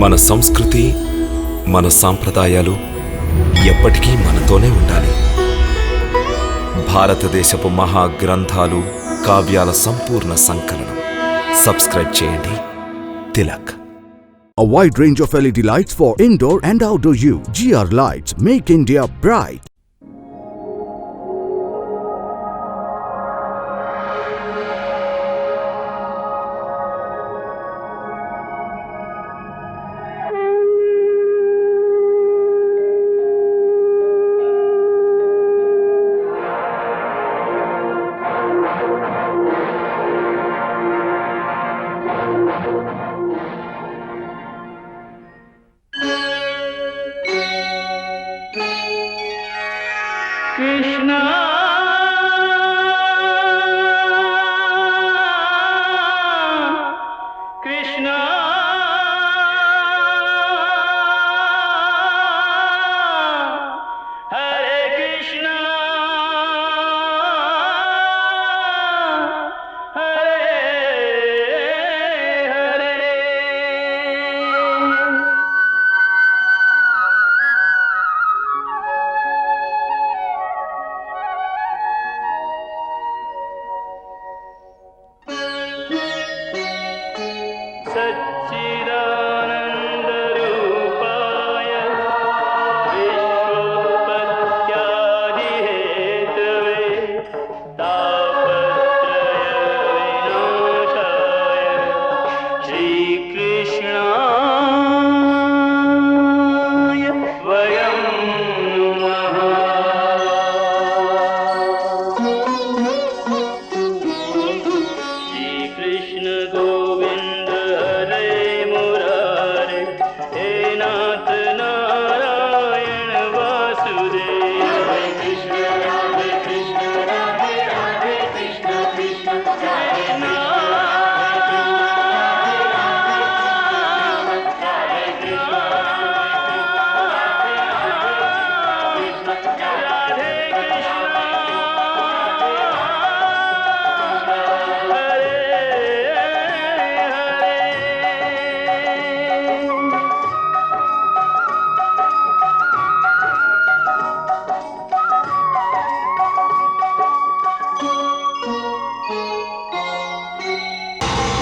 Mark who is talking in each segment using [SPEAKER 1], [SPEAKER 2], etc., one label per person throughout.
[SPEAKER 1] మన సంస్కృతి మన సాంప్రదాయాలు ఎప్పటికీ మనతోనే ఉండాలి. భారతదేశపు మహా గ్రంథాలు కావ్యాల సంపూర్ణ సంకలనం. సబ్స్క్రైబ్ చేయండి Tilak.
[SPEAKER 2] A wide range of LED lights for indoor and outdoor use. GR Lights make India bright.
[SPEAKER 3] Krishna Krishna Hare Krishna Hare Hare सच्चिदानंदरूपाय विश्वोत्पत्त्यादिहेतवे तापत्रयविनाशाय श्रीकृष्णाय वयं नमः. श्रीकृष्ण गोविंद हरे मुरारे हे नाथ नारायण वासुदेव. हरे कृष्ण राधे कृष्ण राधे राधे कृष्ण कृष्ण हरे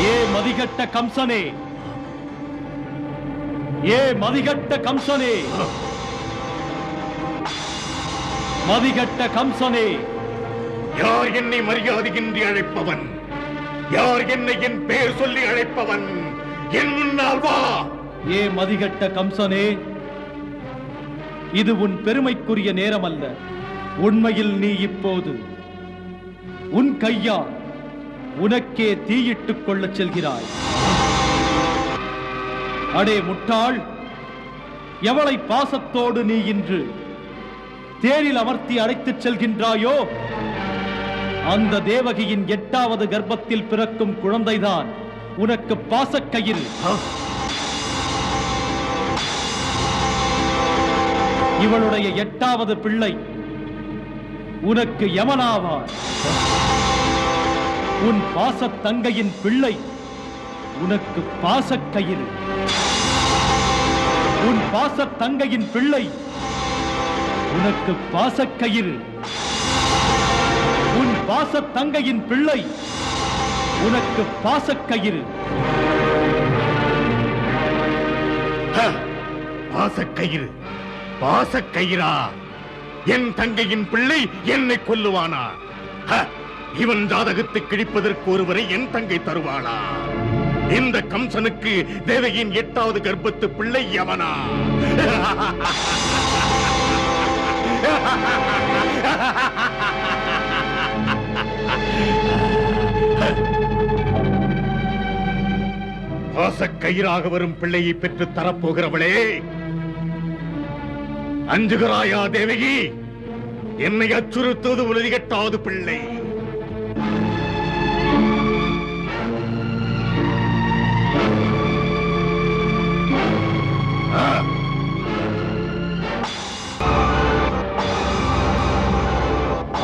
[SPEAKER 4] ये मदिगट्ट कंसने ये मदिगट्ट कंसने मदिगट्ट कंसने
[SPEAKER 5] யார் என்னை மரியாதையின்றி அழைப்பவன்? யார் என்னை என் பெயர் சொல்லி அழைப்பவன்? என் முன்னால் வா.
[SPEAKER 4] ये मदिगट्ट कंसने இது உன் பெருமைக்குரிய நேரம் அல்ல. உண்மையில் நீ இப்போது உன் கையால் உனக்கே தீயிட்டுக் கொள்ளச் செல்கிறாய். அடே முட்டாள், எவளை பாசத்தோடு நீ இன்று தேரில் அமர்த்தி அழைத்துச் செல்கின்றாயோ அந்த தேவகியின் 8வது கர்ப்பத்தில் பிறக்கும் குழந்தைதான் உனக்கு பாசக்கயிறு. இவளுடைய 8வது பிள்ளை உனக்கு யமனாவார். உன் பாசத் தங்கையின் பிள்ளை உனக்கு பாசக்கயிறு. உன் பாசத் தங்கையின் பிள்ளை உனக்கு பாசக்கயிறு. உன் பாசத் தங்கையின் பிள்ளை உனக்கு பாசக்கயிறு.
[SPEAKER 5] பாசக்கயிறு, பாசக்கயிறா? என் தங்கையின் பிள்ளை என்னை கொல்லுவானா? இவன் ஜாதகத்தை கிழிப்பதற்கு ஒருவரை என் தங்கை தருவாளா? இந்த கம்சனுக்கு தேவகியின் 8வது கர்ப்பத்து பிள்ளை யமனா? பாசக்கயிறாக வரும் பிள்ளையை பெற்று தரப்போகிறவளே, அஞ்சுகிறாயா தேவகி? என்னை அச்சுறுத்துவது உனது 8வது பிள்ளை.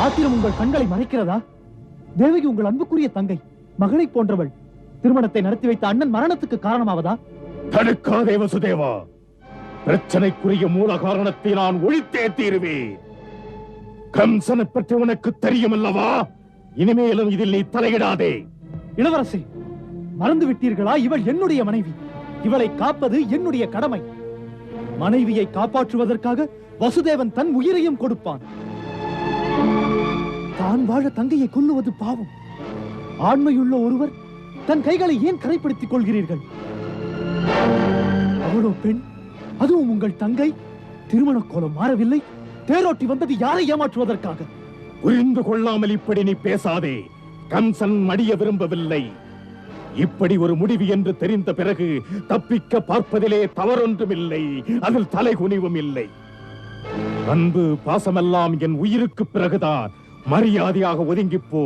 [SPEAKER 6] ஆத்திரம் உங்கள் கண்களை மறைக்கிறதா? தேவகி உங்கள் அன்புக்குரிய தங்கை, மகளை போன்றவள். திருமணத்தை நடத்தி வைத்த அண்ணன் மரணத்துக்கு காரணமாவதா?
[SPEAKER 5] தடுக்காதே வசுதேவா. பிரச்சனைக்குரிய மூல காரணத்தை நான் ஒழித்தே தீருவேன். கம்சனை பற்றி உனக்கு தெரியும் அல்லவா? இனிமேலும் இதில் நீ தலையிடாதே.
[SPEAKER 6] இளவரசே, மறந்து விட்டீர்களா? இவள் என்னுடைய மனைவி. இவளை காப்பது என்னுடைய கடமை. மனைவியை காப்பாற்றுவதற்காக வசுதேவன் தன் உயிரையும் கொடுப்பான். தான் வாழ தங்கையை கொல்லுவது பாவம். ஆண்மையுள்ள ஒருவர் தன் கைகளை ஏன் கரைப்படுத்திக் கொள்கிறீர்கள்? அவளோ பெண், அதுவும் உங்கள் தங்கை. திருமண கோலம் மாறவில்லை. தேரோட்டி வந்தது யாரை ஏமாற்றுவதற்காக?
[SPEAKER 5] புரிந்து கொள்ளாமல் இப்படி நீ பேசாதே. கம்சன் மடிய விரும்பவில்லை. இப்படி ஒரு முடிவு என்று தெரிந்த பிறகு தப்பிக்க பார்ப்பதிலே தவறொன்றுமில்லை. அதில் தலைகுனிவும் இல்லை. அன்பு பாசமெல்லாம் என் உயிருக்கு பிறகுதான். மரியாதையாக ஒதுங்கிப்போ.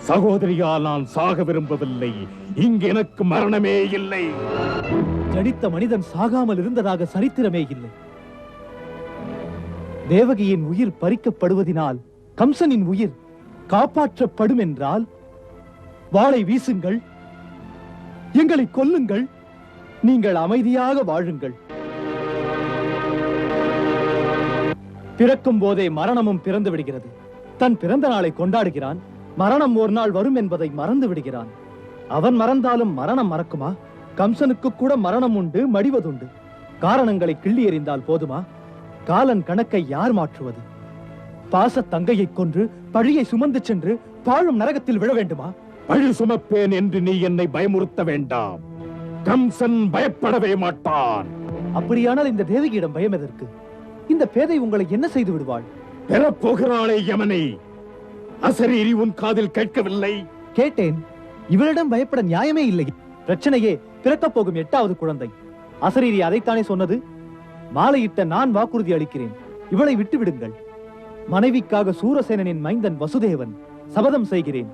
[SPEAKER 5] சகோதரியால் நான் சாக விரும்பவில்லை. இங்கு எனக்கு மரணமே இல்லை.
[SPEAKER 6] ஜடித்த மனிதன் சாகாமல் இருந்ததாக சரித்திரமே இல்லை. தேவகியின் உயிர் பறிக்கப்படுவதினால் கம்சனின் உயிர் காப்பாற்றப்படும் என்றால் வாளை வீசுங்கள், எங்களை கொல்லுங்கள், நீங்கள் அமைதியாக வாழுங்கள். பிறக்கும் போதே மரணமும் பிறந்து விடுகிறது. தன் பிறந்த நாளை கொண்டாடுகிறான். மரணம் ஒரு நாள் வரும் என்பதை மறந்து விடுகிறான். அவன் மறந்தாலும் மரணம் மறக்குமா? கம்சனுக்கு கூட மரணம் உண்டு, மடிவதுண்டு. காரணங்களை கிள்ளி எறிந்தால் போதுமா? காலன் கணக்கை யார் மாற்றுவது? பாச தங்கையை கொன்று பழியை சுமந்து சென்று பாழும் நரகத்தில் விழ வேண்டுமா?
[SPEAKER 5] பழி சுமப்பேன் என்று நீ என்னை பயமுறுத்த வேண்டாம். கம்சன் பயப்படவே மாட்டான்.
[SPEAKER 6] அப்படியானால் இந்த தேவகியிடம் பயம் எதற்கு? இந்த பேதை உங்களை என்ன செய்து விடுவாள்?
[SPEAKER 5] பெறப்போகிறாளே யமனை. அசரீரி உன் காதில் கேட்கவில்லை?
[SPEAKER 6] கேட்டேன். இவளிடம் பயப்பட நியாயமே இல்லை. பிரச்சனையே பிறக்கப் போகும் 8வது குழந்தை. அசரீரி அதைத்தானே சொன்னது? மாலையிட்ட நான் வாக்குறுதி அளிக்கிறேன். இவளை விட்டு விடுங்கள். மனைவிக்காக சூரசேனனின் மைந்தன் வசுதேவன் சபதம் செய்கிறேன்.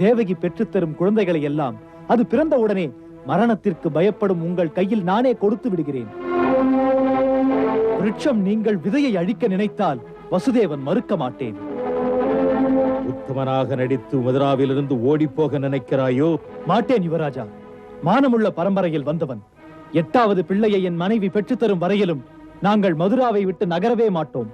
[SPEAKER 6] தேவகி பெற்றுத்தரும் குழந்தைகளை எல்லாம் அது பிறந்த உடனே மரணத்திற்கு பயப்படும் உங்கள் கையில் நானே கொடுத்து விடுகிறேன். விருட்சம் நீங்கள் விதையை அழிக்க நினைத்தால் வசுதேவன் மறுக்க மாட்டேன்.
[SPEAKER 5] உத்தமனாக நடித்து மதுராவிலிருந்து ஓடி போக நினைக்கிறாயோ?
[SPEAKER 6] மாட்டேன் யுவராஜா. மானமுள்ள பரம்பரையில் வந்தவன். 8வது பிள்ளையை என் மனைவி பெற்றுத்தரும் வரையிலும் நாங்கள் மதுராவை விட்டு நகரவே மாட்டோம்.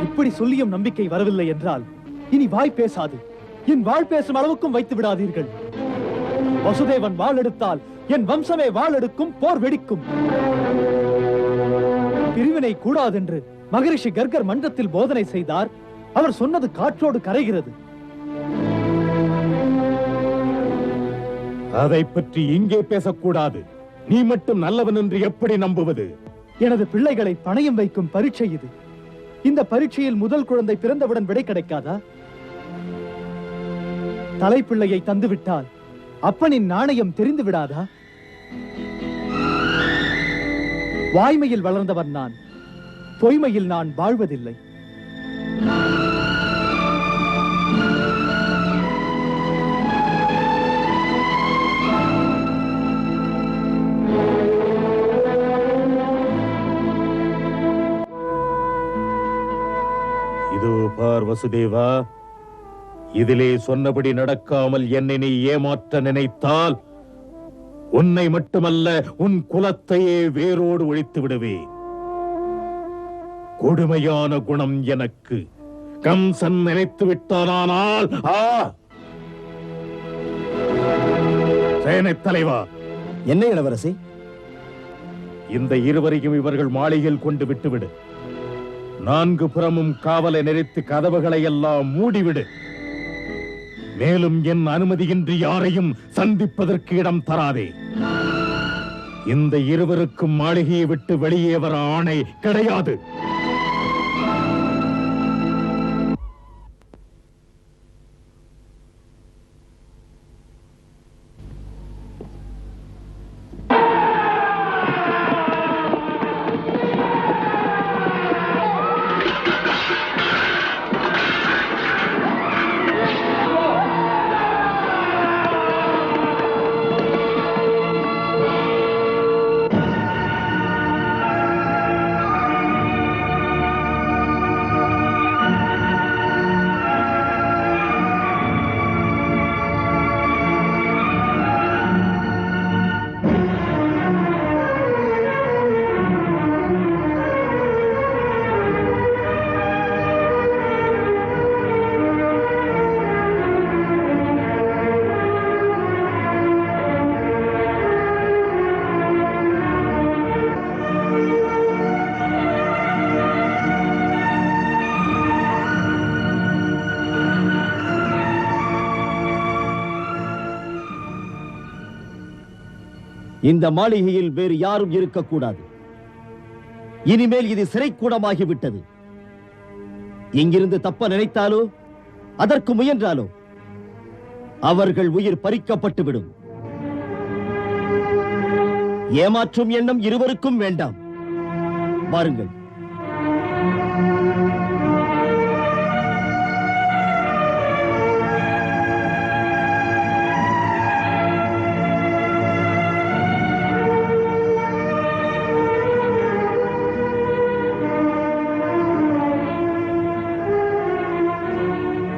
[SPEAKER 6] இப்படி சொல்லியும் நம்பிக்கை வரவில்லை என்றால் இனி வாய் பேசாது. என் வாழ் பேசும் அளவுக்கும் வைத்து விடாதீர்கள். வசுதேவன் வாள் எடுத்தால் என் வம்சமே வாள் எடுக்கும், போர் வெடிக்கும். பிரிவினை கூடாதென்று மகரிஷி கர்கர் மன்றத்தில் போதனை செய்தார். அவர் சொன்னது காற்றோடு கரைகிறது.
[SPEAKER 5] அதை பற்றி இங்கே பேசக்கூடாது. நீ மட்டும் நல்லவன் என்று எப்படி நம்புவது?
[SPEAKER 6] எனது பிள்ளைகளை பணயம் வைக்கும் பரீட்சை இது. இந்த பரீட்சையில் முதல் குழந்தை பிறந்தவுடன் விடை கிடைக்காதா? தலைப்பிள்ளையை தந்துவிட்டால் அப்பனின் நாணயம் தெரிந்து விடாதா? வாய்மையில் வளர்ந்தவன் நான். பொய்மையில் நான் வாழ்வதில்லை.
[SPEAKER 5] இதோ பார் வசுதேவா, இதிலே சொன்னபடி நடக்காமல் என்னை நீ ஏமாற்ற நினைத்தால் உன்னை மட்டுமல்ல உன் குலத்தையே வேரோடு ஒழித்து விடுவேன். கொடுமையான குணம் எனக்கு. கம்சன் நினைத்து விட்டானால் சேனை தலைவா.
[SPEAKER 6] என்ன இளவரசி?
[SPEAKER 5] இந்த இருவரையும் இவர்கள் மாளிகையில் கொண்டு விட்டுவிடு. 4 புறமும் காவலை நிறுத்தி கதவுகளை எல்லாம் மூடிவிடு. மேலும் என் அனுமதியின்றி யாரையும் சந்திப்பதற்கு இடம் தராதே. இந்த இருவருக்கும் மாளிகையை விட்டு வெளியே வர ஆணை கிடையாது.
[SPEAKER 7] இந்த மாளிகையில் வேறு யாரும் இருக்கக்கூடாது. இனிமேல் இது சிறைக்கூடமாகிவிட்டது. இங்கிருந்து தப்ப நினைத்தாலோ அதற்கு முயன்றாலோ அவர்கள் உயிர் பறிக்கப்பட்டுவிடும். ஏமாற்றும் எண்ணம் இருவருக்கும் வேண்டாம். வாருங்கள்.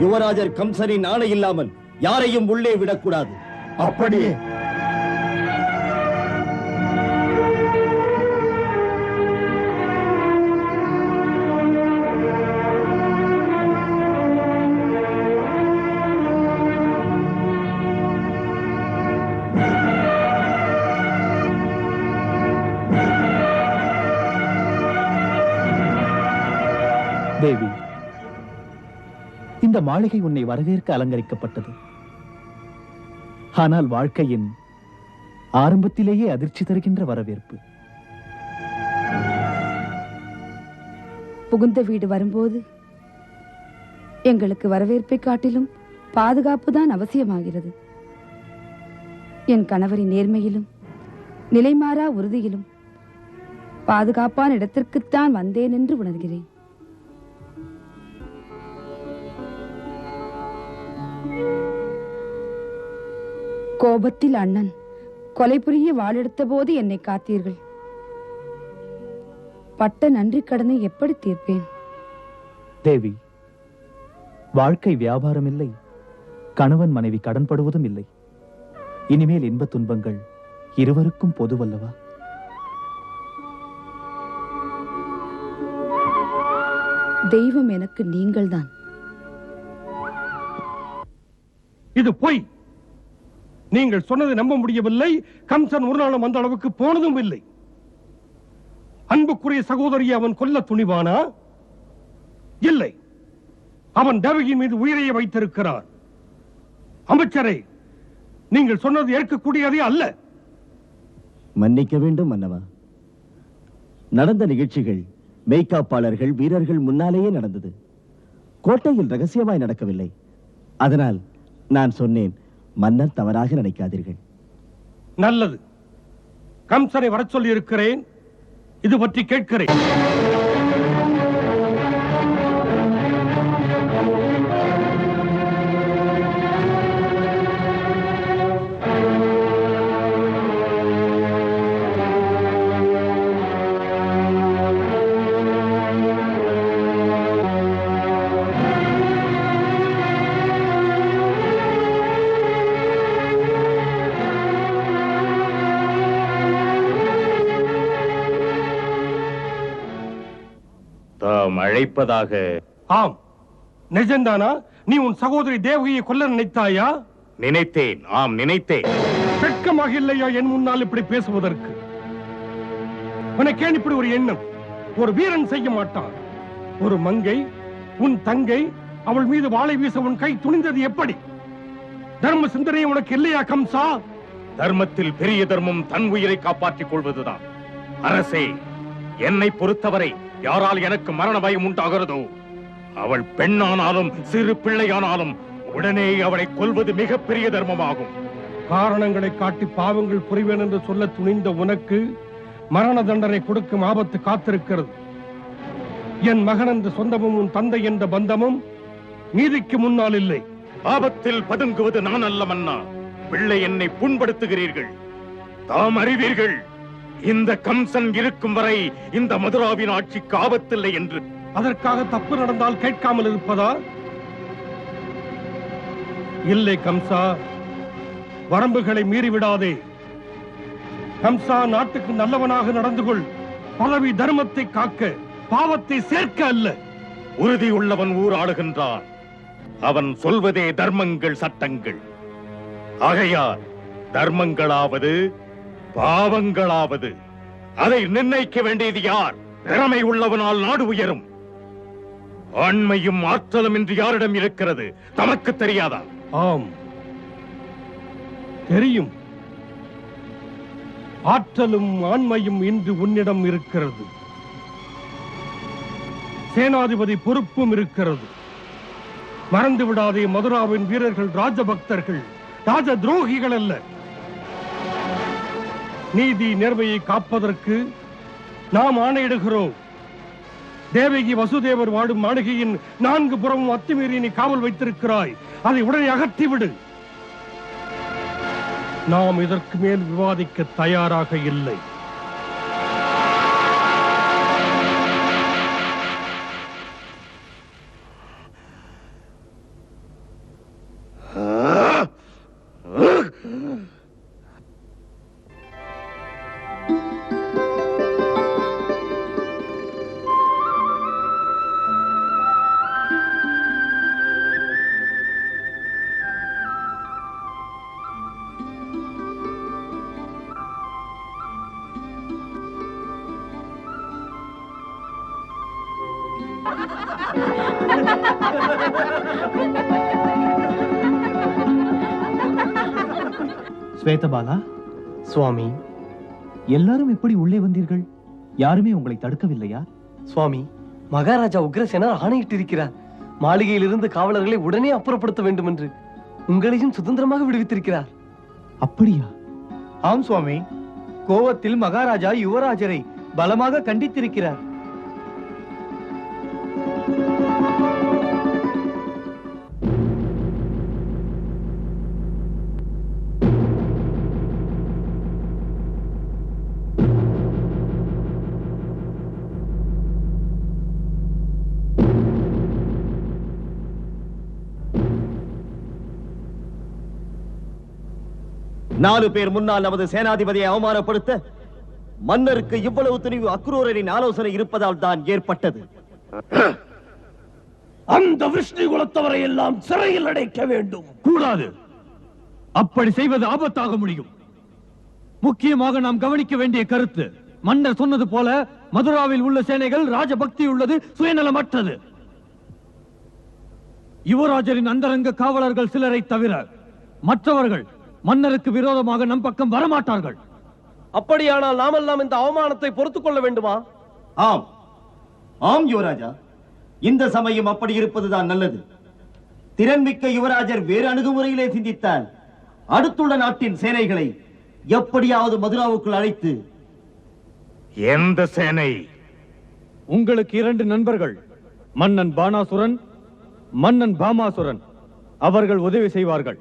[SPEAKER 7] யுவராஜர் கம்சனின் ஆணை இல்லாமல் யாரையும் உள்ளே விடக்கூடாது.
[SPEAKER 5] அப்படியே.
[SPEAKER 6] தேவி, இந்த மாளிகை உன்னை வரவேற்க அலங்கரிக்கப்பட்டது. ஆனால் வாழ்க்கையின் ஆரம்பத்திலேயே அதிர்ச்சி தருகின்ற வரவேற்பு.
[SPEAKER 8] புகுந்த வீடு வரும்போது எங்களுக்கு வரவேற்பை காட்டிலும் பாதுகாப்பு தான் அவசியமாகிறது. என் கணவரின் நேர்மையிலும் நிலைமாறா உறுதியிலும் பாதுகாப்பான இடத்திற்குத்தான் வந்தேன் என்று உணர்கிறேன். கோபத்தில் அண்ணன் கொலை புரிய வாளெடுத்த போது என்னை காத்தீர்கள். பட்ட நன்றி கடனை எப்படி தீர்ப்பேன்?
[SPEAKER 6] தேவி, வாழ்க்கை வியாபாரம் இல்லை, கணவன் மனைவி கடன்படுவதும் இல்லை. இனிமேல் இன்ப துன்பங்கள் இருவருக்கும் பொதுவல்லவா?
[SPEAKER 8] தெய்வம் எனக்கு நீங்கள்தான்.
[SPEAKER 5] இது பொய். நீங்கள் சொன்னதை நம்ப முடியவில்லை. கம்சன் ஒரு நாளும் அந்த அளவுக்கு போனதும் இல்லை. அன்புக்குரிய சகோதரியை அவன் கொல்ல துணிவானா? இல்லை. அவன் தேவகியின் மீது உயிரையே வைத்திருக்கிறார். அமைச்சரே, நீங்கள் சொன்னது ஏற்கக்கூடியதே அல்ல.
[SPEAKER 7] மன்னிக்க வேண்டும் மன்னவா. நடந்த நிகழ்ச்சிகள் மெய்காப்பாளர்கள் வீரர்கள் முன்னாலேயே நடந்தது. கோட்டையில் ரகசியமாய் நடக்கவில்லை. அதனால் நான் சொன்னேன். மன்னர் தவறாக நினைக்காதீர்கள்.
[SPEAKER 5] நல்லது. கம்சனை வரச் சொல்லி இருக்கிறேன். இது பற்றி கேட்கிறேன்.
[SPEAKER 9] அழைப்பதாக.
[SPEAKER 5] ஆம், நிஜம்தானா? நீ உன் சகோதரி தேவகியை கொல்ல நினைத்தாயா?
[SPEAKER 9] நினைத்தேன். ஆம், நினைத்தேன்.
[SPEAKER 5] வெட்கமாக இல்லையா என் முன்னால் இப்படி பேசுவதற்கு? உனக்கேன் இப்படி ஒரு எண்ணம்? ஒரு வீரன் செய்ய மாட்டான். ஒரு மங்கை, உன் தங்கை, அவள் மீது வாளை வீச உன் கை துணிந்தது எப்படி? தர்ம சிந்தனை உனக்கு இல்லையா கம்சா?
[SPEAKER 9] தர்மத்தில் பெரிய தர்மம் தன் உயிரை காப்பாற்றிக் கொள்வதுதான். அரசே, என்னை பொறுத்தவரை யாரால் எனக்கு மரண பயம் உண்டாகிறதோ, அவள் பெண்ணானாலும் சிறு பிள்ளையானாலும் உடனே அவளை கொல்வது மிகப்பெரிய தர்மமாகும்.
[SPEAKER 5] காரணங்களை காட்டி பாவங்கள் புரிவேன் என்று சொல்ல துணிந்த உனக்கு மரண தண்டனை கொடுக்கும் ஆபத்து காத்திருக்கிறது. என் மகன் என்ற சொந்தமும் உன் தந்தை என்ற பந்தமும் நீதிக்கு முன்னால் இல்லை.
[SPEAKER 9] ஆபத்தில் பதுங்குவது நான் அல்ல மன்னா. பிள்ளை என்னை புண்படுத்துகிறீர்கள். தாம் அறிவீர்கள், இந்த கம்சன் இருக்கும் வரை இந்த மதுராவின் ஆட்சிக்கு ஆபத்தில்லை என்று.
[SPEAKER 5] அதற்காக தப்பு நடந்தால் கேட்காமல் இருப்பதா? இல்லை கம்சா, வரம்புகளை மீறிவிடாதே. கம்சா, நாட்டுக்கு நல்லவனாக நடந்து கொள். பதவி தர்மத்தை காக்க, பாவத்தை சேர்க்க அல்ல.
[SPEAKER 9] உறுதி உள்ளவன் ஊர் ஆளுகின்றான். அவன் சொல்வதே தர்மங்கள் சட்டங்கள். ஆகையால் தர்மங்களாவது பாவங்களாவது அதை நிர்ணயிக்க வேண்டியது யார்? திறமை உள்ளவனால் நாடு உயரும். ஆண்மையும் ஆற்றலும் இன்று யாரிடம் இருக்கிறது? தமக்கு தெரியாதா?
[SPEAKER 5] ஆம், தெரியும். ஆற்றலும் ஆண்மையும் இன்று உன்னிடம் இருக்கிறது. சேனாதிபதி பொறுப்பும் இருக்கிறது. மறந்து விடாதே, மதுராவின் வீரர்கள் ராஜபக்தர்கள், ராஜ துரோகிகள் அல்ல. நீதி நேர்மையை காப்பதற்கு நாம் ஆணையிடுகிறோம். தேவகி வசுதேவர் வாடும் மாளிகையின் 4 புறமும் அத்துமீறி நீ காவல் வைத்திருக்கிறாய். அதை உடனே அகற்றிவிடு. நாம் இதற்கு மேல் விவாதிக்க தயாராக இல்லை.
[SPEAKER 6] ஸ்வேதபாலா,
[SPEAKER 7] சுவாமி,
[SPEAKER 6] எல்லாரும் எப்படி உள்ளே வந்தீர்கள்? யாருமே உங்களை தடுக்கவில்லையா?
[SPEAKER 7] சுவாமி, மகாராஜா உக்ரசேனர் ஆணையிட்டிருக்கிறார். மாளிகையிலிருந்து காவலர்களை உடனே அப்புறப்படுத்த வேண்டும் என்று. உங்களையும் சுதந்திரமாக விடுவித்திருக்கிறார்.
[SPEAKER 6] அப்படியா?
[SPEAKER 7] ஆம் சுவாமி.
[SPEAKER 6] கோவத்தில் மகாராஜா யுவராஜரை பலமாக கண்டித்திருக்கிறார்.
[SPEAKER 7] நாலு பேர் முன்னால் நமது சேனாதிபதியை அவமானப்படுத்த மன்னருக்கு இவ்வளவு துணிவு அக்ரூரரின் ஆலோசனை இருப்பதால் தான் ஏற்பட்டது.
[SPEAKER 5] அந்த விஷ்ணு குலத்தவரை எல்லாம் சிறையில் அடைக்க வேண்டும்.
[SPEAKER 4] கூடாது. அப்படி செய்வது ஆபத்தாக முடியும். முக்கியமாக நாம் கவனிக்க வேண்டிய கருத்து, மன்னர் சொன்னது போல மதுராவில் உள்ள சேனைகள் ராஜபக்தி உள்ளது, சுயநலமற்றது. யுவராஜரின் அந்தரங்க காவலர்கள் சிலரை தவிர மற்றவர்கள் மன்னருக்கு விரோதமாக நம் பக்கம் வரமாட்டார்கள்.
[SPEAKER 7] அப்படியானால் நாமெல்லாம் இந்த அவமானத்தை பொறுத்துக் கொள்ள வேண்டுமா? ஆம், ஆம் யுவராஜா, இந்த சமயம் அப்படி இருப்பதுதான் நல்லது. திறன்மிக்க யுவராஜர் வேறு அணுகுமுறையிலே சிந்தித்தால் அடுத்துள்ள நாட்டின் சேனைகளை எப்படியாவது மதுராவுக்குள் அழைத்து.
[SPEAKER 9] எந்த சேனை?
[SPEAKER 4] உங்களுக்கு 2 நண்பர்கள், மன்னன் பானாசுரன், மன்னன் பாமாசுரன். அவர்கள் உதவி செய்வார்கள்.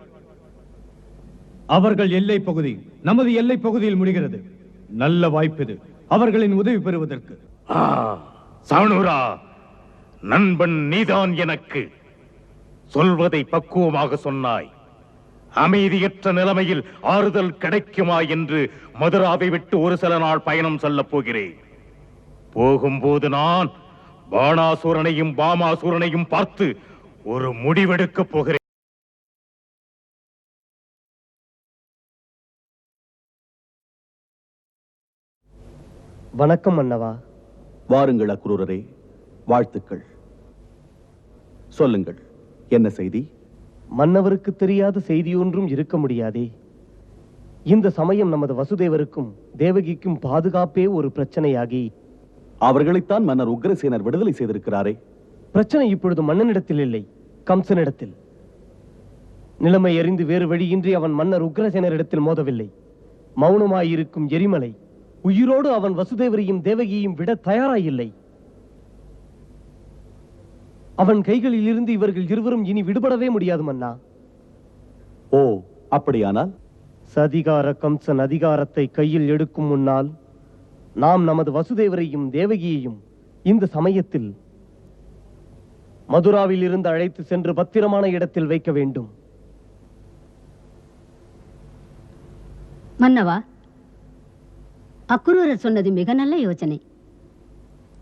[SPEAKER 4] அவர்கள் எல்லை பகுதி நமது எல்லை பகுதியில் முடிகிறது. நல்ல வாய்ப்பு இது அவர்களின் உதவி பெறுவதற்கு.
[SPEAKER 9] சாணூரா, நண்பன் நீதான் எனக்கு. சொல்வதை பக்குவமாக சொன்னாய். அமைதியற்ற நிலைமையில் ஆறுதல் கிடைக்குமா என்று மதுராவை விட்டு ஒரு சில நாள் பயணம் செல்லப் போகிறேன். போகும்போது நான் பானாசுரனையும் பாமாசுரனையும் பார்த்து ஒரு முடிவெடுக்கப் போகிறேன்.
[SPEAKER 7] வணக்கம் மன்னவா.
[SPEAKER 5] வாருங்கள் அக்ரூரரே, வாழ்த்துக்கள். சொல்லுங்கள், என்ன செய்தி?
[SPEAKER 7] மன்னவருக்கு தெரியாத செய்தி ஒன்றும் இருக்க முடியாதே. இந்த சமயம் நமது வசுதேவருக்கும் தேவகிக்கும் பாதுகாப்பே ஒரு பிரச்சனையாகி.
[SPEAKER 5] அவர்களைத்தான் மன்னர் உக்ரசேனர் விடுதலை செய்திருக்கிறாரே.
[SPEAKER 7] பிரச்சனை இப்பொழுது மன்னனிடத்தில் இல்லை, கம்சனிடத்தில். நிலைமை அறிந்து வேறு வழியின்றி அவன் மன்னர் உக்ரசேனரிடத்தில் மோதவில்லை. மௌனமாயிருக்கும் எரிமலை உயிரோடு அவன் வசுதேவரையும் தேவகியையும் விட தயாராயில்லை. அவன் கைகளில் இருந்து இவர்கள் இருவரும் இனி விடுபடவே முடியாது மன்னா.
[SPEAKER 5] ஓ, அப்படியானால்?
[SPEAKER 7] சதிகார கம்சன் அதிகாரத்தை கையில் எடுக்கும் முன்னால் நாம் நமது வசுதேவரையும் தேவகியையும் இந்த சமயத்தில் மதுராவில் இருந்து அழைத்து சென்று பத்திரமான இடத்தில் வைக்க வேண்டும்.
[SPEAKER 10] மன்னவா, அக்ரூரர் சொன்னது மிக நல்ல யோசனை.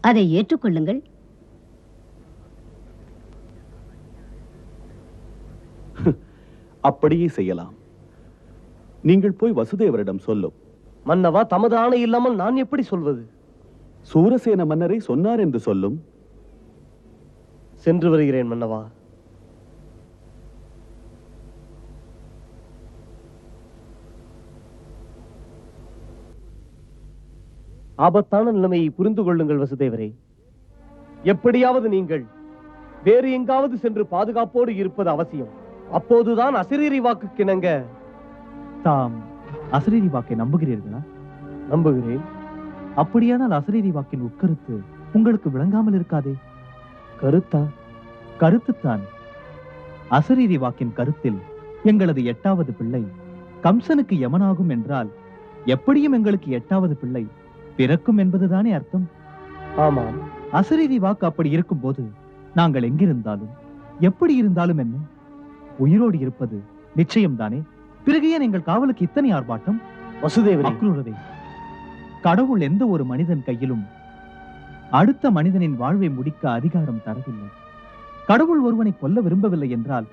[SPEAKER 10] அதை ஏற்றுக்கொள்ளுங்கள்.
[SPEAKER 5] அப்படியே செய்யலாம். நீங்கள் போய் வசுதேவரிடம் சொல்லும்.
[SPEAKER 7] மன்னவா, தமது ஆணை இல்லாமல் நான் எப்படி சொல்வது?
[SPEAKER 5] சூரசேன மன்னரை சொன்னார் என்று சொல்லும்.
[SPEAKER 7] சென்று வருகிறேன் மன்னவா. ஆபத்தான நிலைமையை புரிந்து கொள்ளுங்கள் வசுதேவரே. எப்படியாவது நீங்கள் வேறு எங்காவது சென்று பாதுகாப்போடு இருப்பது அவசியம். அப்போதுதான் அசரீரி வாக்குக்கிணங்க.
[SPEAKER 6] தாம் அசரீரி வாக்கை நம்புகிறீர்களா?
[SPEAKER 7] நம்புகிறேன்.
[SPEAKER 6] அப்படியானால் அசரீரி வாக்கின் உட்கருத்து உங்களுக்கு விளங்காமல் இருக்காதே.
[SPEAKER 7] கருத்தா?
[SPEAKER 6] கருத்துத்தான். அசரீரி வாக்கின் கருத்தில் எங்களது 8வது பிள்ளை கம்சனுக்கு யமனாகும் என்றால் எப்படியும் எங்களுக்கு 8வது பிள்ளை பிறக்கும் என்பதுதானே அர்த்தம்.
[SPEAKER 7] ஆமாம்.
[SPEAKER 6] அசரீரி வாக்கு அப்படி இருக்கும் போது நாங்கள் எங்கிருந்தாலும் எப்படி இருந்தாலும் என்ன, உயிரோடு இருப்பது நிச்சயம்தானே. பிறகு ஏன் எங்கள் காவலுக்கு இத்தனை ஆர்ப்பாட்டம்?
[SPEAKER 7] வசுதேவரே,
[SPEAKER 6] கடவுள் எந்த ஒரு மனிதன் கையிலும் அடுத்த மனிதனின் வாழ்வை முடிக்க அதிகாரம் தரவில்லை. கடவுள் ஒருவனை கொல்ல விரும்பவில்லை என்றால்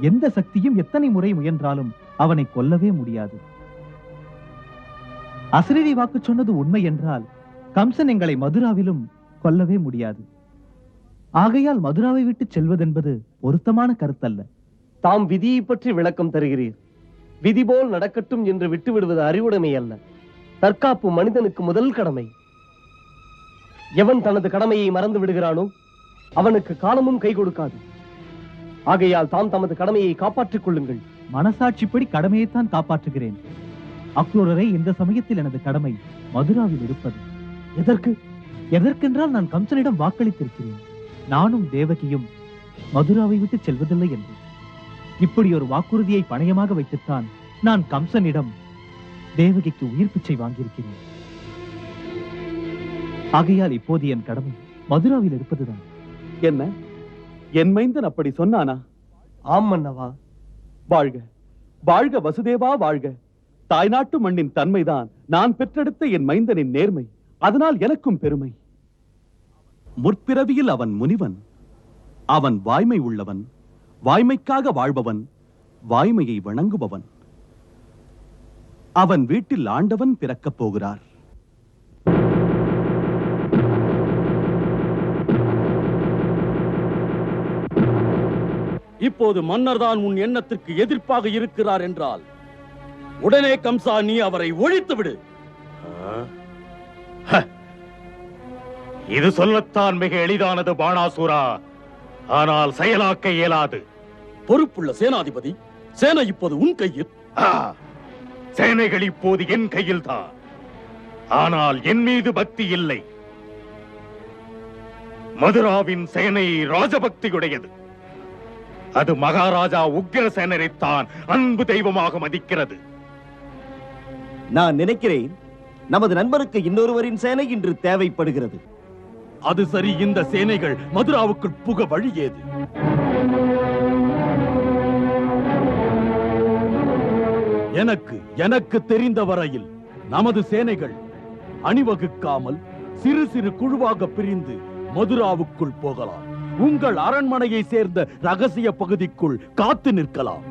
[SPEAKER 6] எந்த சக்தியும் எத்தனை முறை முயன்றாலும் அவனை கொல்லவே முடியாது. அசரீரி வாக்கு சொன்னது உண்மை என்றால் கம்சன் எங்களை மதுராவிலும் கொல்லவே முடியாது. ஆகையால் மதுராவை விட்டு செல்வதென்பது பொருத்தமான கருத்தல்ல.
[SPEAKER 7] தாம் விதியை பற்றி விளக்கம் தருகிறீர். விதி போல் நடக்கட்டும் என்று விட்டு விடுவது அறிவுடைமை அல்ல. தற்காப்பு மனிதனுக்கு முதல் கடமை. எவன் தனது கடமையை மறந்து விடுகிறானோ அவனுக்கு காலமும் கை கொடுக்காது. ஆகையால் தாம் தமது கடமையை காப்பாற்றிக் கொள்ளுங்கள்.
[SPEAKER 6] மனசாட்சிப்படி கடமையைத்தான் காப்பாற்றுகிறேன். அக்ரூரரை இந்த சமயத்தில் எனது கடமை மதுராவில் இருப்பது.
[SPEAKER 7] எதற்கு?
[SPEAKER 6] எதற்கென்றால் நான் கம்சனிடம் வாக்களித்திருக்கிறேன். நானும் தேவகியும் மதுராவை விட்டு செல்வதில்லை என்று. இப்படி ஒரு வாக்குறுதியை பணயமாக வைத்துத்தான் நான் கம்சனிடம் தேவகிக்கு உயிர் பிச்சை வாங்கியிருக்கிறேன். ஆகையால் இப்போது என் கடமை மதுராவில் இருப்பதுதான்.
[SPEAKER 11] என்ன, என் மைந்தன் அப்படி சொன்னானா?
[SPEAKER 7] ஆம் மன்னவா.
[SPEAKER 11] வாழ்க வாழ்க வசுதேவா வாழ்க. தாய்நாட்டு மண்ணின் தன்மைதான் நான் பெற்றெடுத்த என் மைந்தனின் நேர்மை. அதனால் எனக்கும் பெருமை. முற்பிறவியில் அவன் முனிவன். அவன் வாய்மை உள்ளவன், வாய்மைக்காக வாழ்பவன், வாய்மையை வணங்குபவன். அவன் வீட்டில் ஆண்டவன் பிறக்கப் போகிறார்.
[SPEAKER 5] இப்போது மன்னர் தான் உன் எண்ணத்திற்கு எதிர்ப்பாக இருக்கிறார் என்றால் உடனே கம்சா நீ அவரை ஒழித்து விடு.
[SPEAKER 9] இது சொல்லத்தான் மிக எளிதானது பாணாசுரா, ஆனால் செயலாக்க இயலாது.
[SPEAKER 5] பொறுப்புள்ள சேனாதிபதி, சேனை இப்போது உன் கையில்.
[SPEAKER 9] சேனைகள் இப்போது என் கையில் தான். ஆனால் என் மீது பக்தி இல்லை. மதுராவின் சேனை ராஜபக்தியுடையது. அது மகாராஜா உக்கிரசேனரைத்தான் அன்பு தெய்வமாக மதிக்கிறது.
[SPEAKER 7] நான் நினைக்கிறேன் நமது நண்பருக்கு இன்னொருவரின் சேனை இன்று தேவைப்படுகிறது.
[SPEAKER 5] அது சரி, இந்த சேனைகள் மதுராவுக்குள் புக வழி ஏது? எனக்கு தெரிந்த வரையில் நமது சேனைகள் அணிவகுக்காமல் சிறு சிறு குழுவாக பிரிந்து மதுராவுக்குள் போகலாம். உங்கள் அரண்மனையை சேர்ந்த ரகசிய பகுதிக்குள் காத்து நிற்கலாம்.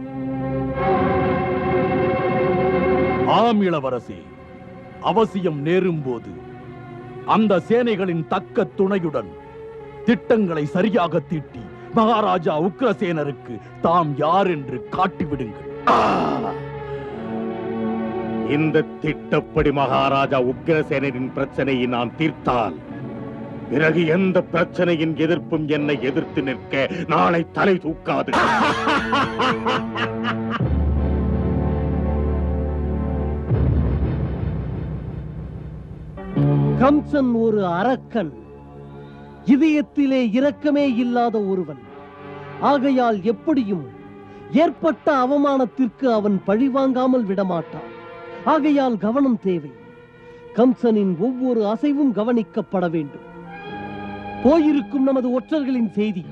[SPEAKER 5] ஆம் இளவரசி, அவசியம் நேரும் போது அந்த சேனைகளின் தக்க துணையுடன் திட்டங்களை சரியாக தீட்டி மகாராஜா உக்கிரசேனருக்கு தாம் யார் என்று காட்டிவிடுங்கள்.
[SPEAKER 9] இந்த திட்டப்படி மகாராஜா உக்கிரசேனரின் பிரச்சனையை நான் தீர்த்தால் பிறகு எந்த பிரச்சனையின் எதிர்ப்பும் என்னை எதிர்த்து நிற்க நாளை தலை தூக்காது.
[SPEAKER 7] கம்சன் ஒரு அரக்கன், இதயத்திலே இரக்கமே இல்லாத ஒருவன். ஆகையால் எப்படியும் ஏற்பட்ட அவமானத்திற்கு அவன் பழிவாங்காமல் விடமாட்டான். ஆகையால் கவனம் தேவை. கம்சனின் ஒவ்வொரு அசைவும் கவனிக்கப்பட வேண்டும். போயிருக்கும் நமது ஒற்றர்களின் செய்தி,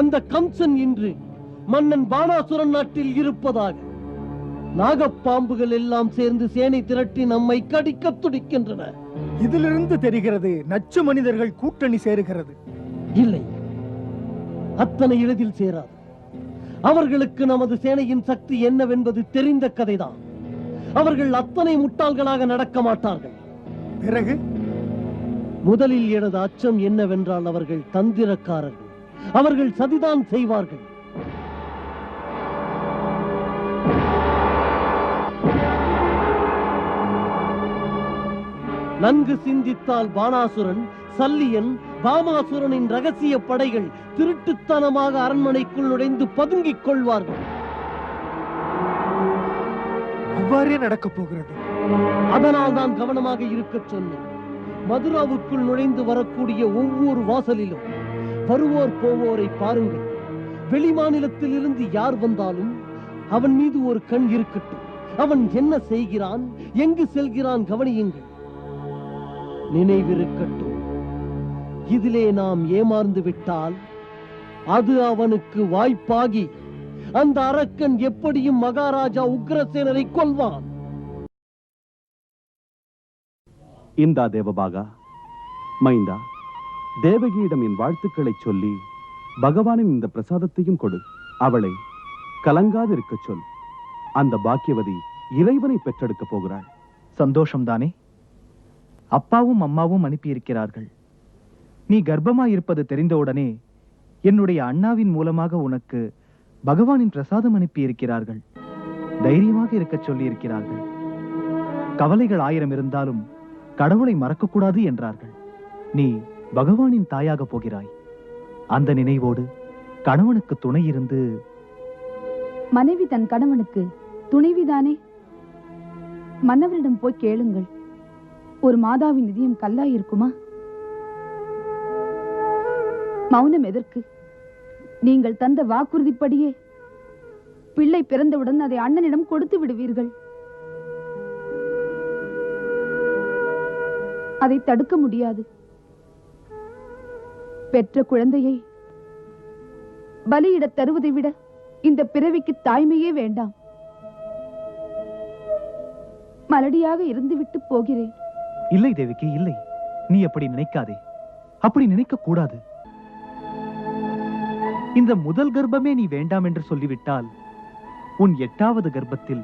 [SPEAKER 7] அந்த கம்சன் இன்று மன்னன் பாணாசுரன் நாட்டில் இருப்பதாக. நாகப்பாம்புகள் எல்லாம் சேர்ந்து சேனை திரட்டி நம்மை கடிக்க துடிக்கின்றன.
[SPEAKER 12] இதிலிருந்து தெரிகிறது நச்சு மனிதர்கள் கூட்டணி சேருகிறது.
[SPEAKER 7] இல்லை, அத்தனை எளிதில் சேராது. அவர்களுக்கு நமது சேனையின் சக்தி என்னவென்பது தெரிந்த கதைதான். அவர்கள் அத்தனை முட்டாள்களாக நடக்க மாட்டார்கள்.
[SPEAKER 12] பிறகு
[SPEAKER 7] முதலில் எனது அச்சம் என்னவென்றால் அவர்கள் தந்திரக்காரர்கள். அவர்கள் சதிதான் செய்வார்கள். நன்கு சிந்தித்தால் பானாசுரன், சல்லியன், பாமாசுரனின் ரகசிய படைகள் திருட்டுத்தனமாக அரண்மனைக்குள் நுழைந்து பதுங்கிக் கொள்வார்கள்.
[SPEAKER 12] அவ்வாறே நடக்கப் போகிறது.
[SPEAKER 7] அதனால் தான் கவனமாக இருக்க சொன்னேன். மதுராவுக்குள் நுழைந்து வரக்கூடிய ஒவ்வொரு வாசலிலும் வருவோர் போவோரை பாருங்கள். வெளி மாநிலத்தில் இருந்து யார் வந்தாலும் அவன் மீது ஒரு கண் இருக்கட்டும். அவன் என்ன செய்கிறான், எங்கு செல்கிறான் கவனியுங்கள். நினைவிருக்கட்டும், இதிலே நாம் ஏமாந்து விட்டால் அது அவனுக்கு வாய்ப்பாகி அந்த அரக்கன் எப்படியும் மகாராஜா உக்ரசேனரை கொல்வான்.
[SPEAKER 11] இந்தா தேவபாகா, மைந்தா, தேவகியிடம் என் வாழ்த்துக்களை சொல்லி பகவானின் இந்த பிரசாதத்தையும் கொடு. அவளை கலங்காதிருக்க சொல். அந்த பாக்கியவதி இறைவனை பெற்றெடுக்க போகிறாள்.
[SPEAKER 6] சந்தோஷம்தானே? அப்பாவும் அம்மாவும் அனுப்பியிருக்கிறார்கள். நீ கர்ப்பமாயிருப்பது தெரிந்தவுடனே என்னுடைய அண்ணாவின் மூலமாக உனக்கு பகவானின் பிரசாதம் அனுப்பியிருக்கிறார்கள். தைரியமாக இருக்கச் சொல்லி இருக்கிறார்கள். கவலைகள் 1000 இருந்தாலும் கடவுளை மறக்கக்கூடாது என்றார்கள். நீ பகவானின் தாயாக போகிறாய். அந்த நினைவோடு கணவனுக்கு துணை இருந்து.
[SPEAKER 8] மனைவி தன் கணவனுக்கு துணைவிதானே? மன்னவரிடம் போய் கேளுங்கள். ஒரு மாதாவின் இதயம் கல்லாயிருக்குமா? மௌனம் எதற்கு? நீங்கள் தந்த வாக்குறுதிப்படியே பிள்ளை பிறந்தவுடன் அதை அண்ணனிடம் கொடுத்து விடுவீர்கள். அதை தடுக்க முடியாது. பெற்ற குழந்தையை பலியிடத் தருவதை விட இந்த பிறவிக்கு தாய்மையே வேண்டாம். மலடியாக இருந்துவிட்டு போகிறேன்.
[SPEAKER 6] இல்லை தேவிக்கு, இல்லை. நீ அப்படி நினைக்காதே. அப்படி நினைக்க கூடாது. இந்த முதல் கர்ப்பமே நீ வேண்டாம் என்று சொல்லிவிட்டால் உன் 8வது கர்ப்பத்தில்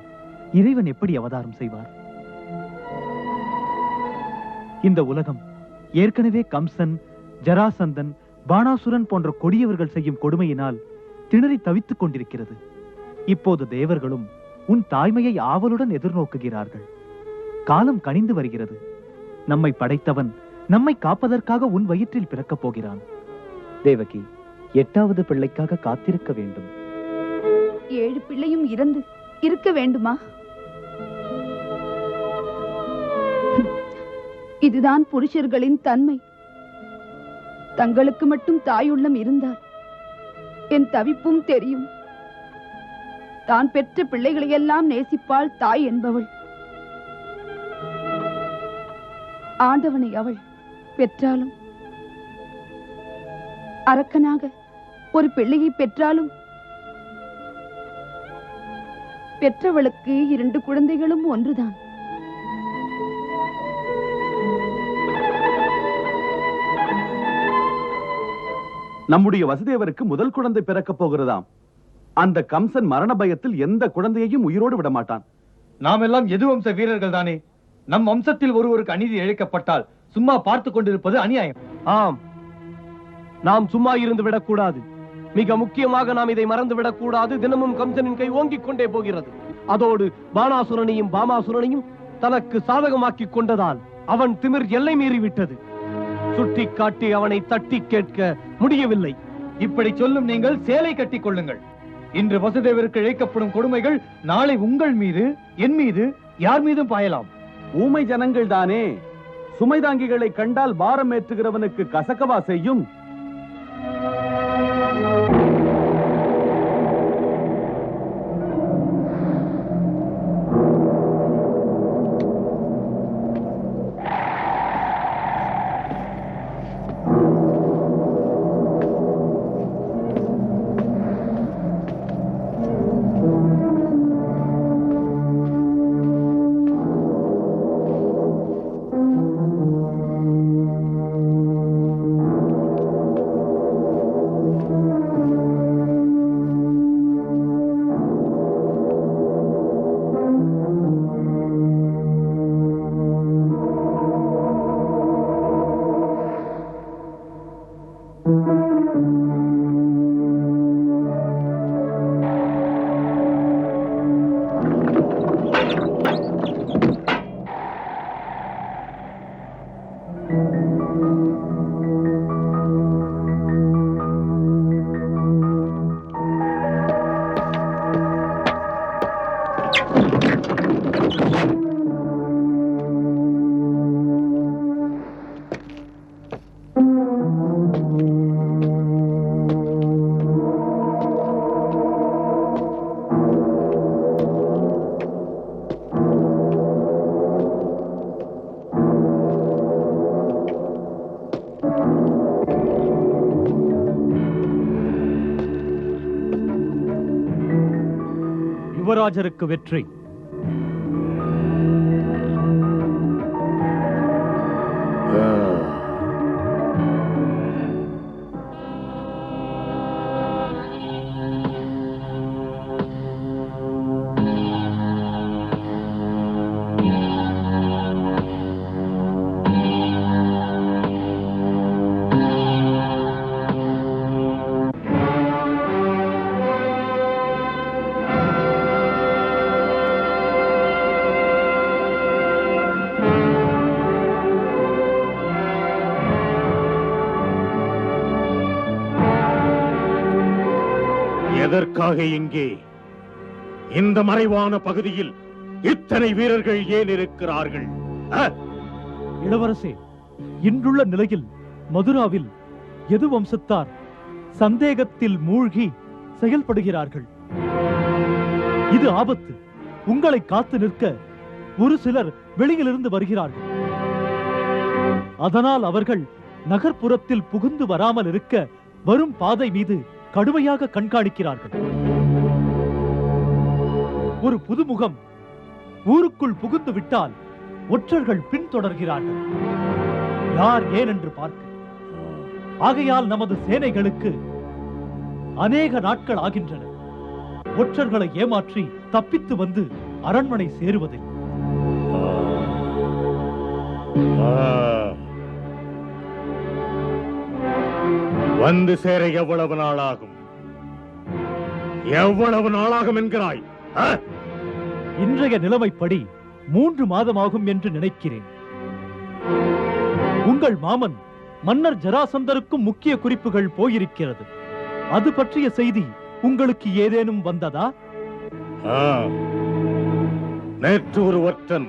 [SPEAKER 6] இறைவன் எப்படி அவதாரம் செய்வார்? இந்த உலகம் ஏற்கனவே கம்சன், ஜராசந்தன், பானாசுரன் போன்ற கொடியவர்கள் செய்யும் கொடுமையினால் திணறி தவித்துக் கொண்டிருக்கிறது. இப்போது தேவர்களும் உன் தாய்மையை ஆவலுடன் எதிர்நோக்குகிறார்கள். காலம் கனிந்து வருகிறது. நம்மை படைத்தவன் நம்மை காப்பதற்காக உன் வயிற்றில் பிறக்கப் போகிறான். தேவகி, 8வது பிள்ளைக்காக காத்திருக்க வேண்டும்.
[SPEAKER 8] 7 பிள்ளையும் இறந்து இருக்க வேண்டுமா? இதுதான் புருஷர்களின் தன்மை. தங்களுக்கு மட்டும் தாயுள்ளம் இருந்தால் என் தவிப்பும் தெரியும். தான் பெற்ற பிள்ளைகளையெல்லாம் நேசிப்பாள் தாய் என்பவள். ஆண்டவனை அவள் பெற்றாலும், அரக்கனாக ஒரு பிள்ளையை பெற்றாலும், பெற்றவளுக்கு 2 குழந்தைகளும் ஒன்றுதான்.
[SPEAKER 11] நம்முடைய வசுதேவருக்கு முதல் குழந்தை பிறக்கப் போகிறதாம். அந்த கம்சன் மரண பயத்தில் எந்த குழந்தையையும் உயிரோடு விட மாட்டான்.
[SPEAKER 4] நாம் எல்லாம் எது வம்ச வீரர்கள் தானே. நம் வம்சத்தில் ஒருவருக்கு அநீதி இழைக்கப்பட்டால் சும்மா பார்த்து கொண்டிருப்பது அநியாயம்.
[SPEAKER 7] ஆம், நாம் சும்மா இருந்து விடக்கூடாது. மிக முக்கியமாக நாம் இதை மறந்து விடக்கூடாது. தினமும் கம்சனின் கை ஓங்கிக் கொண்டே போகிறது. அதோடு பானாசுரனையும் பாமாசுரனையும் தனக்கு சாதகமாக்கிக் கொண்டதால் அவன் திமிர் எல்லை மீறிவிட்டது. சுட்டி காட்டி அவனை தட்டி கேட்க முடியவில்லை.
[SPEAKER 4] இப்படி சொல்லும் நீங்கள் சேலை கட்டிக் கொள்ளுங்கள். இன்று வசுதேவருக்கு இழைக்கப்படும் கொடுமைகள் நாளை உங்கள் மீது, என் மீது, யார் மீதும் பாயலாம்.
[SPEAKER 11] ஊமை ஜனங்கள் தானே. சுமைதாங்கிகளை கண்டால் பாரம் ஏற்றுகிறவனுக்கு கசக்கவா செய்யும்?
[SPEAKER 4] யுவராஜருக்கு வெற்றி.
[SPEAKER 5] எதற்காக இங்கே இந்த மறைவான பகுதியில் இத்தனை வீரர்கள் ஏன் இருக்கிறார்கள்?
[SPEAKER 6] இளவரசே, இன்றுள்ள நிலையில் மதுராவில் எது வம்சத்தார் சந்தேகத்தில் மூழ்கி செயல்படுகிறார்கள். இது ஆபத்து. உங்களை காத்து நிற்க ஒரு சிலர் வெளியிலிருந்து வருகிறார்கள். அதனால் அவர்கள் நகர்ப்புறத்தில் புகுந்து வராமல் இருக்க வரும் பாதை மீது கடுமையாக கண்காணிக்கிறார்கள். ஒரு புதுமுகம் ஊருக்குள் புகுந்து விட்டால் ஒற்றர்கள் பின்தொடர்கிறார்கள். யார் ஏன் என்று பார்க்க. ஆகையால் நமது சேனைகளுக்கு அநேக நாட்கள் ஆகின்றன ஒற்றர்களை ஏமாற்றி தப்பித்து வந்து அரண்மனை சேருவதில்.
[SPEAKER 5] வந்து சேர எவ்வளவு நாளாகும்? எவ்வளவு நாளாகும் என்கிறாய்?
[SPEAKER 6] இன்றைய நிலைமைப்படி 3 மாதமாகும் என்று நினைக்கிறேன். உங்கள் மாமன் மன்னர் ஜராசந்தருக்கும் முக்கிய குறிப்புகள் போயிருக்கிறது. அது பற்றிய செய்தி உங்களுக்கு ஏதேனும் வந்ததா?
[SPEAKER 5] நேற்று ஒரு ஒற்றன்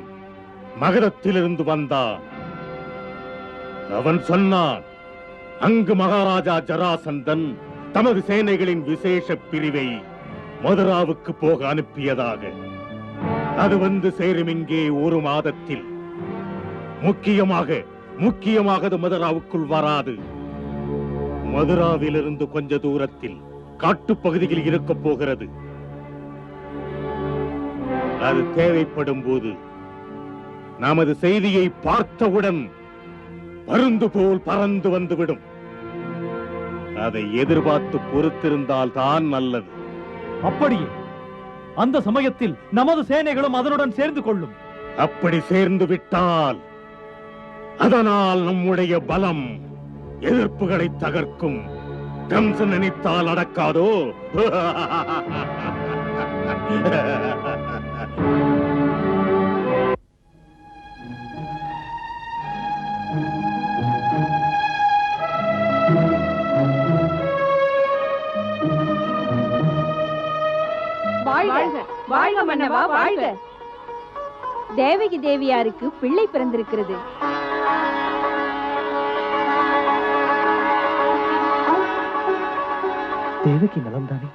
[SPEAKER 5] மகதத்திலிருந்து வந்தான். அவன் சொன்னான், அங்கு மகாராஜா ஜராசந்தன் தமது சேனைகளின் விசேஷ பிரிவை மதுராவுக்கு போக அனுப்பியதாக. அது வந்து சேரும் இங்கே 1 மாதத்தில். முக்கியமாக அது மதுராவுக்குள் வராது. மதுராவிலிருந்து கொஞ்ச தூரத்தில் காட்டுப்பகுதியில் இருக்க போகிறது. அது தேவைப்படும் போது நமது செய்தியை பார்த்தவுடன் பருந்து போல் பறந்து வந்துவிடும். அதை எதிர்பார்த்து பொறுத்திருந்தால் தான் நல்லது.
[SPEAKER 6] அப்படியே அந்த சமயத்தில் நமது சேனைகளும் அதனுடன் சேர்ந்து கொள்ளும்.
[SPEAKER 5] அப்படி சேர்ந்து விட்டால் அதனால் நம்முடைய பலம் எதிர்ப்புகளை தகர்க்கும். கம்சன் நினைத்தால் அடக்காதோ?
[SPEAKER 8] வாழ்க மன்னவா, வாழ்க.
[SPEAKER 13] தேவகி தேவியாருக்கு பிள்ளை பிறந்திருக்கிறது.
[SPEAKER 6] தேவகி நலம்தானே?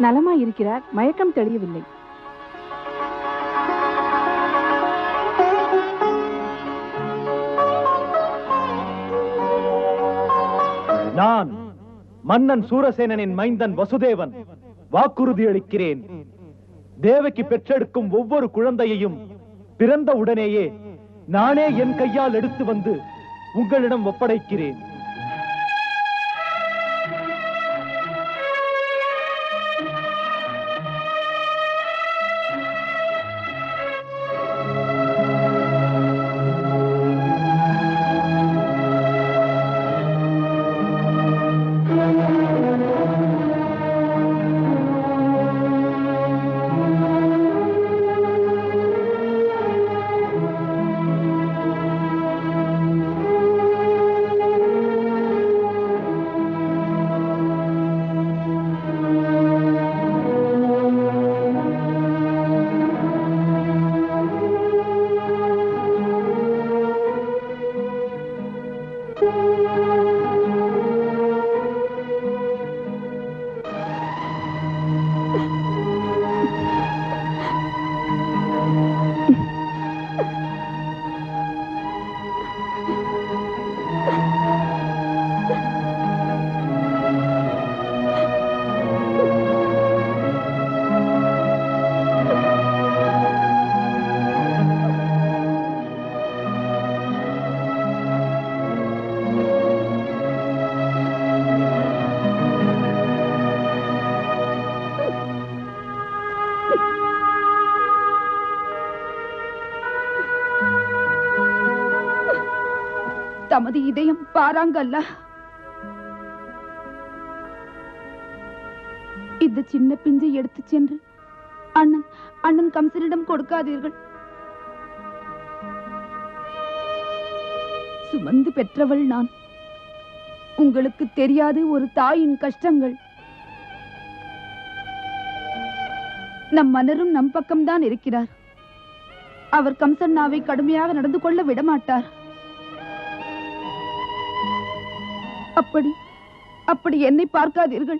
[SPEAKER 8] நலமாய் இருக்கிறார். மயக்கம் தெளியவில்லை.
[SPEAKER 6] நான் மன்னன் சூரசேனனின் மைந்தன் வசுதேவன் வாக்குறுதி அளிக்கிறேன். தேவகி பெற்றெடுக்கும் ஒவ்வொரு குழந்தையையும் பிறந்த உடனேயே நானே என் கையால் எடுத்து வந்து உங்களிடம் ஒப்படைக்கிறேன்.
[SPEAKER 8] தமது இதயம் பாராங்கல்ல. இந்த சின்ன பிஞ்சை எடுத்து சென்று அண்ணன் கம்சனிடம் கொடுக்காதீர்கள். சுமந்து பெற்றவள் நான். உங்களுக்கு தெரியாது ஒரு தாயின் கஷ்டங்கள். நம் மன்னரும் நம் பக்கம்தான் இருக்கிறார். அவர் கம்சன்னாவை கடுமையாக நடந்து கொள்ள விடமாட்டார். அப்படி என்னை பார்க்காதீர்கள்.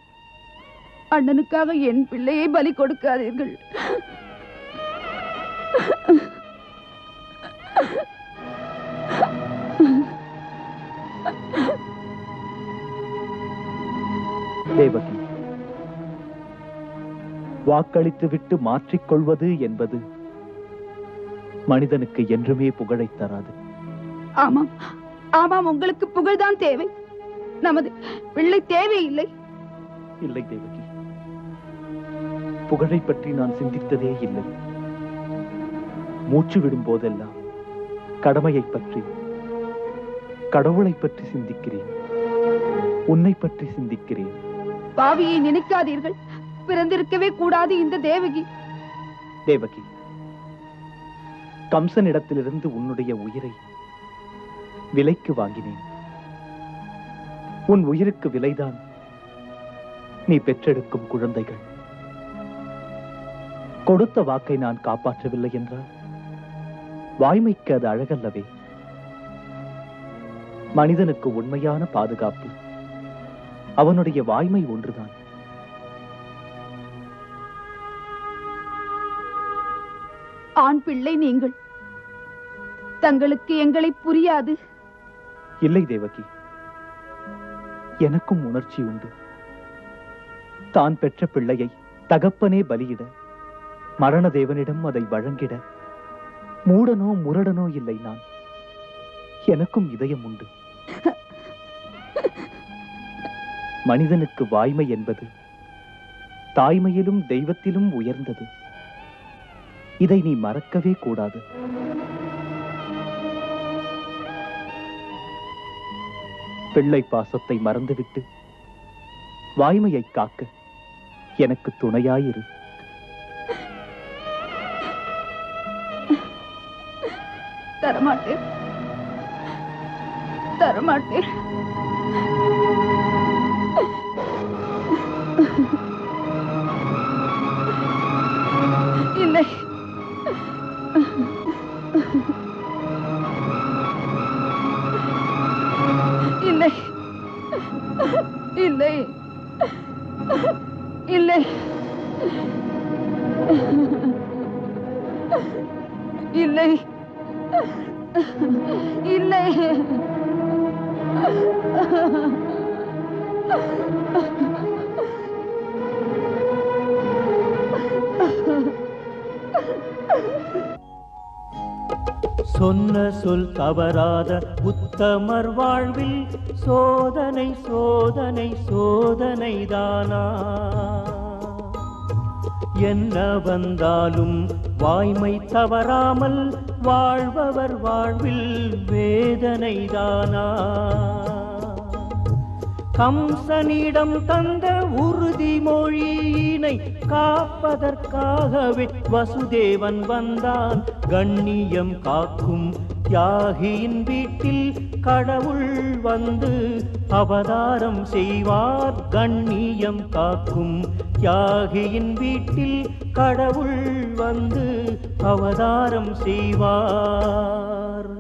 [SPEAKER 8] அண்ணனுக்காக என் பிள்ளையை பலி கொடுக்காதீர்கள்.
[SPEAKER 6] தேவகி, வாக்களித்து விட்டு மாற்றிக்கொள்வது என்பது மனிதனுக்கு என்றுமே புகழை தராது.
[SPEAKER 8] ஆமாம் ஆமாம், உங்களுக்கு புகழ்தான் தேவை. நமது பிள்ளை தேவையில்லை.
[SPEAKER 6] இல்லை தேவகி, புகழை பற்றி நான் சிந்தித்ததே இல்லை. மூச்சு விடும் போதெல்லாம் கடமையை பற்றி, கடவுளை பற்றி சிந்திக்கிறேன். உன்னை பற்றி சிந்திக்கிறேன்.
[SPEAKER 8] பாவியை நினைக்காதீர்கள். பிறந்திருக்கவே கூடாது இந்த தேவகி.
[SPEAKER 6] தேவகி, கம்சனிடத்திலிருந்து உன்னுடைய உயிரை விலைக்கு வாங்கினேன். உன் உயிருக்கு விலைதான் நீ பெற்றெடுக்கும் குழந்தைகள். கொடுத்த வாக்கை நான் காப்பாற்றவில்லை என்றால் வாய்மைக்கு அது அழகல்லவே. மனிதனுக்கு உண்மையான பாதுகாப்பு அவனுடைய வாய்மை ஒன்றுதான்.
[SPEAKER 8] ஆண் பிள்ளை நீங்கள். தங்களுக்கு எங்களை புரியாது.
[SPEAKER 6] இல்லை தேவகி, எனக்கும் உணர்ச்சி உண்டு. தான் பெற்ற பிள்ளையை தகப்பனே பலியிட, மரண தேவனிடம் அதை வழங்கிட மூடனோ முரடனோ இல்லை நான். எனக்கும் இதயம் உண்டு. மனிதனுக்கு வாய்மை என்பது தாய்மையிலும் தெய்வத்திலும் உயர்ந்தது. இதை நீ மறக்கவே கூடாது. பிள்ளை பாசத்தை மறந்துவிட்டு வாய்மையை காக்க எனக்கு துணையாயிரு.
[SPEAKER 8] தரமாட்டேன், தரமாட்டேன். இல்லை, இல்லை, இல்லை, இல்லை, இல்லை, இல்லை.
[SPEAKER 3] சொன்ன சொல் தவறாத உத்தமர் வாழ்வில் சோதனை சோதனை சோதனைதானா? என்ன வந்தாலும் வாய்மை தவறாமல் வாழ்பவர் வாழ்வில் வேதனைதானா? கம்சனிடம் தந்த உறுதிமொழியினை காப்பதற்காகவே வசுதேவன் வந்தான். கண்ணியம் காக்கும் தியாகியின் வீட்டில் கடவுள் வந்து அவதாரம் செய்வார். கண்ணியம் காக்கும் தியாகியின் வீட்டில் கடவுள் வந்து அவதாரம் செய்வார்.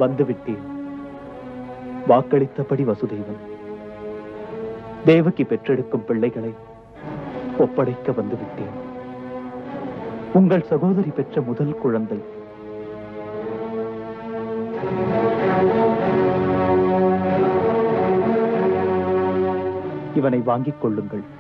[SPEAKER 6] வந்துவிட்டேன். வாக்களித்தபடி வசுதேவன் தேவகி பெற்றெடுக்கும் பிள்ளைகளை ஒப்படைக்க வந்துவிட்டேன். உங்கள் சகோதரி பெற்ற முதல் குழந்தை. இவனை வாங்கிக் கொள்ளுங்கள்.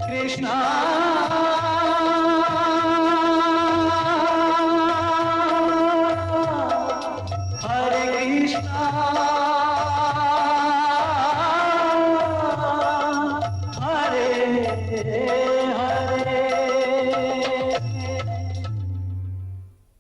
[SPEAKER 3] Krishna